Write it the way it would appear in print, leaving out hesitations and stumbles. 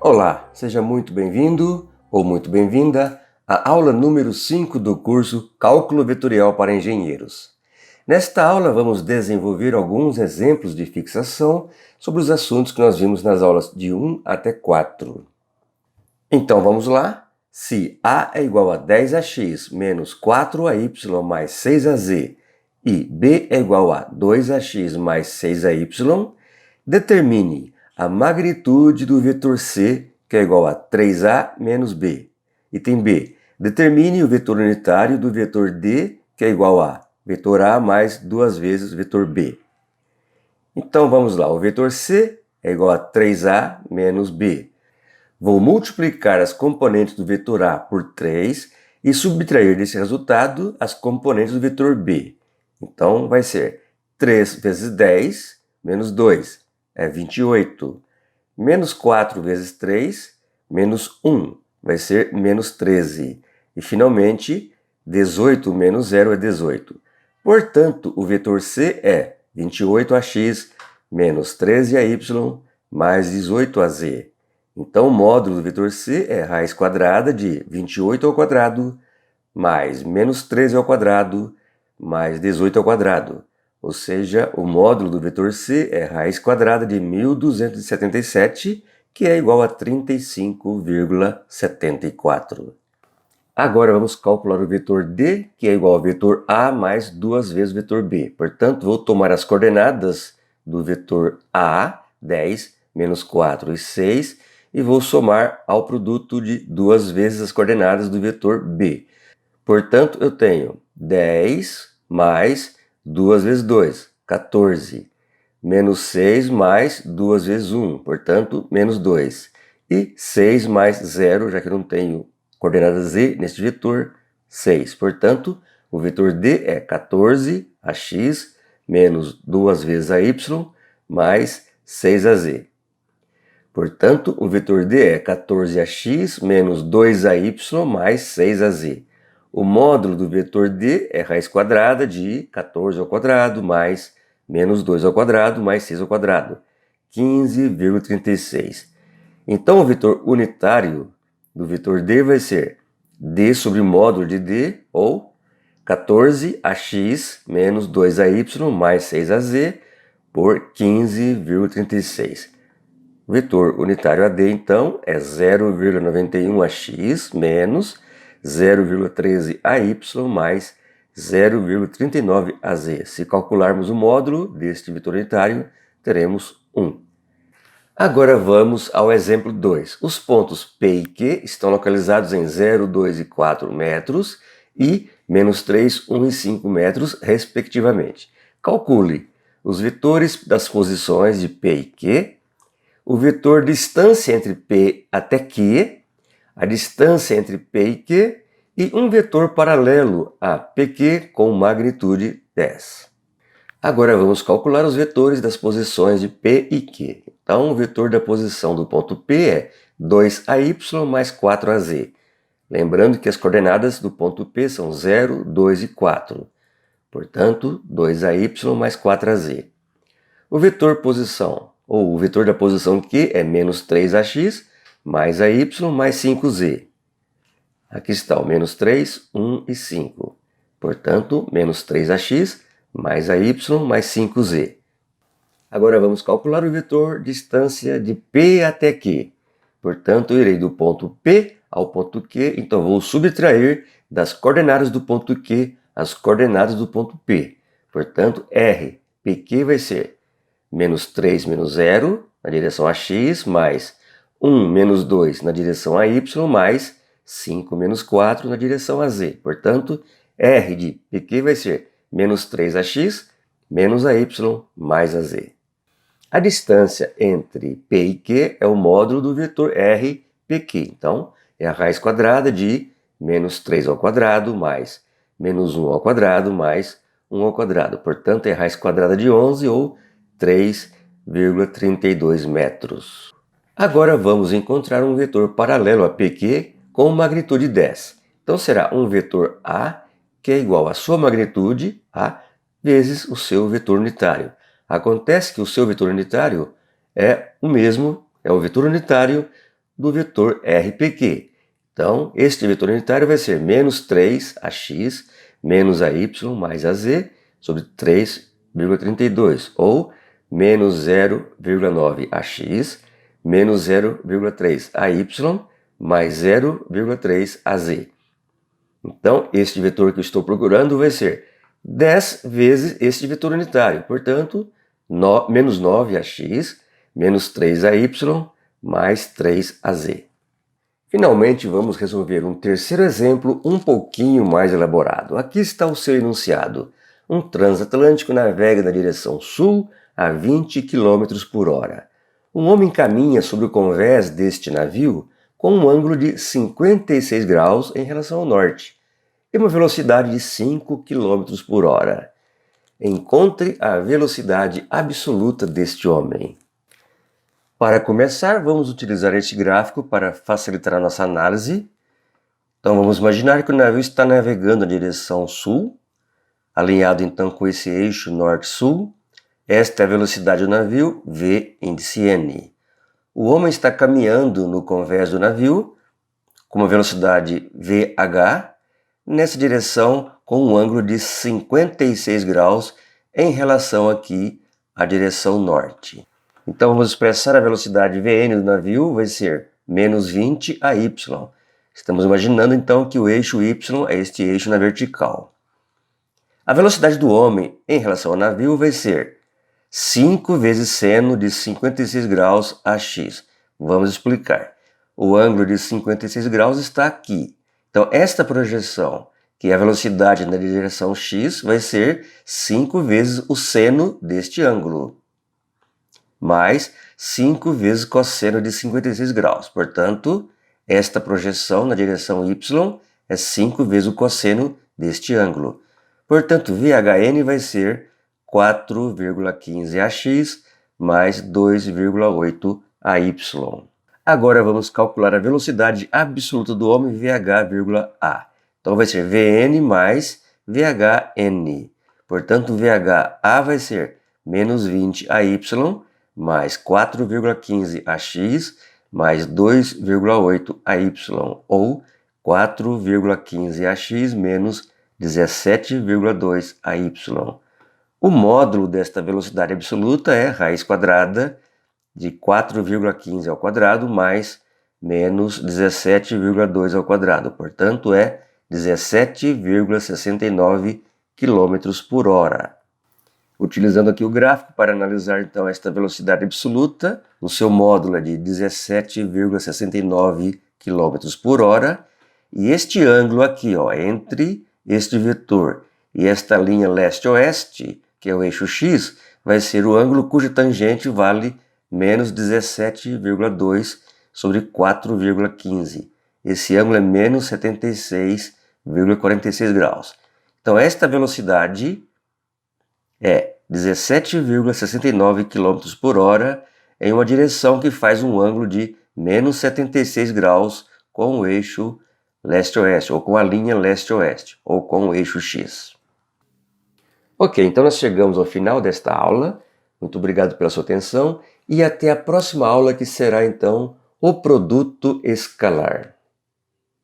Olá, seja muito bem-vindo ou muito bem-vinda à aula número 5 do curso Cálculo Vetorial para Engenheiros. Nesta aula vamos desenvolver alguns exemplos de fixação sobre os assuntos que nós vimos nas aulas de 1 até 4. Então vamos lá? Se A é igual a 10ax menos 4ay mais 6az e B é igual a 2ax mais 6ay, determine a magnitude do vetor C, que é igual a 3a menos B. Item B. Determine o vetor unitário do vetor D, que é igual a vetor A mais 2 vezes vetor B. Então vamos lá, o vetor C é igual a 3a menos B. Vou multiplicar as componentes do vetor A por 3 e subtrair desse resultado as componentes do vetor B. Então vai ser 3 vezes 10 menos 2 é 28. Menos 4 vezes 3 menos 1 vai ser menos 13. E finalmente 18 menos 0 é 18. Portanto, o vetor C é 28ax menos 13ay mais 18az. Então, o módulo do vetor C é raiz quadrada de 28 ao quadrado mais menos 13 ao quadrado mais 18 ao quadrado. Ou seja, o módulo do vetor C é raiz quadrada de 1277, que é igual a 35,74. Agora vamos calcular o vetor D, que é igual ao vetor A mais 2 vezes o vetor B. Portanto, vou tomar as coordenadas do vetor A, 10, menos 4 e 6, e vou somar ao produto de 2 vezes as coordenadas do vetor B. Portanto, eu tenho 10 mais 2 vezes 2, 14. Menos 6 mais 2 vezes 1, portanto, menos 2. E 6 mais 0, já que eu não tenho coordenada Z neste vetor, 6. Portanto, o vetor D é 14ax menos 2 vezes ay mais 6az. Portanto, o vetor D é 14ax menos 2ay mais 6az. O módulo do vetor D é raiz quadrada de 14 ao quadrado mais menos 2 ao quadrado mais 6 ao quadrado, 15,36. Então, o vetor unitário do vetor D vai ser D sobre o módulo de D, ou 14ax menos 2ay mais 6az por 15,36. O vetor unitário AD, então, é 0,91ax menos 0,13ay mais 0,39az. Se calcularmos o módulo deste vetor unitário, teremos 1. Agora vamos ao exemplo 2. Os pontos P e Q estão localizados em 0, 2 e 4 metros e menos 3, 1 e 5 metros, respectivamente. Calcule os vetores das posições de P e Q, o vetor distância entre P até Q, a distância entre P e Q e um vetor paralelo a PQ com magnitude 10. Agora vamos calcular os vetores das posições de P e Q. Então, o vetor da posição do ponto P é 2ay mais 4az. Lembrando que as coordenadas do ponto P são 0, 2 e 4. Portanto, 2ay mais 4az. O vetor posição, ou o vetor da posição Q é menos 3ax mais ay mais 5z. Aqui está o menos 3, 1 e 5. Portanto, menos 3ax mais ay mais 5z. Agora vamos calcular o vetor distância de P até Q. Portanto, eu irei do ponto P ao ponto Q, então vou subtrair das coordenadas do ponto Q as coordenadas do ponto P. Portanto, R, PQ vai ser menos 3 menos 0 na direção ax, mais 1 menos 2 na direção ay, mais 5 menos 4 na direção az. Portanto, R de PQ vai ser menos 3ax menos ay mais az. A distância entre P e Q é o módulo do vetor R, PQ. Então, é a raiz quadrada de menos 3 ao quadrado mais menos 1 ao quadrado mais 1 ao quadrado. Portanto, é a raiz quadrada de 11 ou 3,32 metros. Agora vamos encontrar um vetor paralelo a PQ com magnitude 10. Então será um vetor A, que é igual à sua magnitude, A, vezes o seu vetor unitário. Acontece que o seu vetor unitário é o mesmo, é o vetor unitário do vetor RPQ. Então, este vetor unitário vai ser menos 3AX menos AY mais AZ sobre 3,32, ou menos 0,9AX menos 0,3AY mais 0,3AZ. Então, este vetor que eu estou procurando vai ser 10 vezes este vetor unitário, portanto, menos 9AX menos 3AY mais 3AZ. Finalmente, vamos resolver um terceiro exemplo um pouquinho mais elaborado. Aqui está o seu enunciado. Um transatlântico navega na direção sul a 20 km por hora. Um homem caminha sobre o convés deste navio com um ângulo de 56 graus em relação ao norte e uma velocidade de 5 km por hora. Encontre a velocidade absoluta deste homem. Para começar, vamos utilizar este gráfico para facilitar a nossa análise. Então vamos imaginar que o navio está navegando na direção sul, alinhado então com esse eixo norte-sul. Esta é a velocidade do navio, V índice N. O homem está caminhando no convés do navio, com uma velocidade VH, nessa direção com um ângulo de 56 graus em relação aqui à direção norte. Então vamos expressar a velocidade Vn do navio, vai ser menos 20 AY. Estamos imaginando então que o eixo Y é este eixo na vertical. A velocidade do homem em relação ao navio vai ser 5 vezes seno de 56 graus AX. Vamos explicar. O ângulo de 56 graus está aqui. Então esta projeção, que é a velocidade na direção x, vai ser 5 vezes o seno deste ângulo, mais 5 vezes cosseno de 56 graus. Portanto, esta projeção na direção y é 5 vezes o cosseno deste ângulo. Portanto, VHN vai ser 4,15AX mais 2,8 AY. Agora vamos calcular a velocidade absoluta do homem, VH,A. Então vai ser Vn mais VHN. Portanto, VHA vai ser menos 20 AY mais 4,15AX mais 2,8 AY, ou 4,15AX menos 17,2 AY. O módulo desta velocidade absoluta é raiz quadrada de 4,15 ao quadrado mais menos 17,2 ao quadrado. Portanto, é 17,69 km por hora. Utilizando aqui o gráfico para analisar então esta velocidade absoluta, o seu módulo é de 17,69 km por hora, e este ângulo aqui, entre este vetor e esta linha leste-oeste, que é o eixo x, vai ser o ângulo cuja tangente vale menos 17,2 sobre 4,15. Esse ângulo é menos 76,46 graus. Então esta velocidade é 17,69 km por hora em uma direção que faz um ângulo de menos 76 graus com o eixo leste-oeste, ou com a linha leste-oeste, ou com o eixo x. Ok, então nós chegamos ao final desta aula. Muito obrigado pela sua atenção e até a próxima aula, que será então o produto escalar.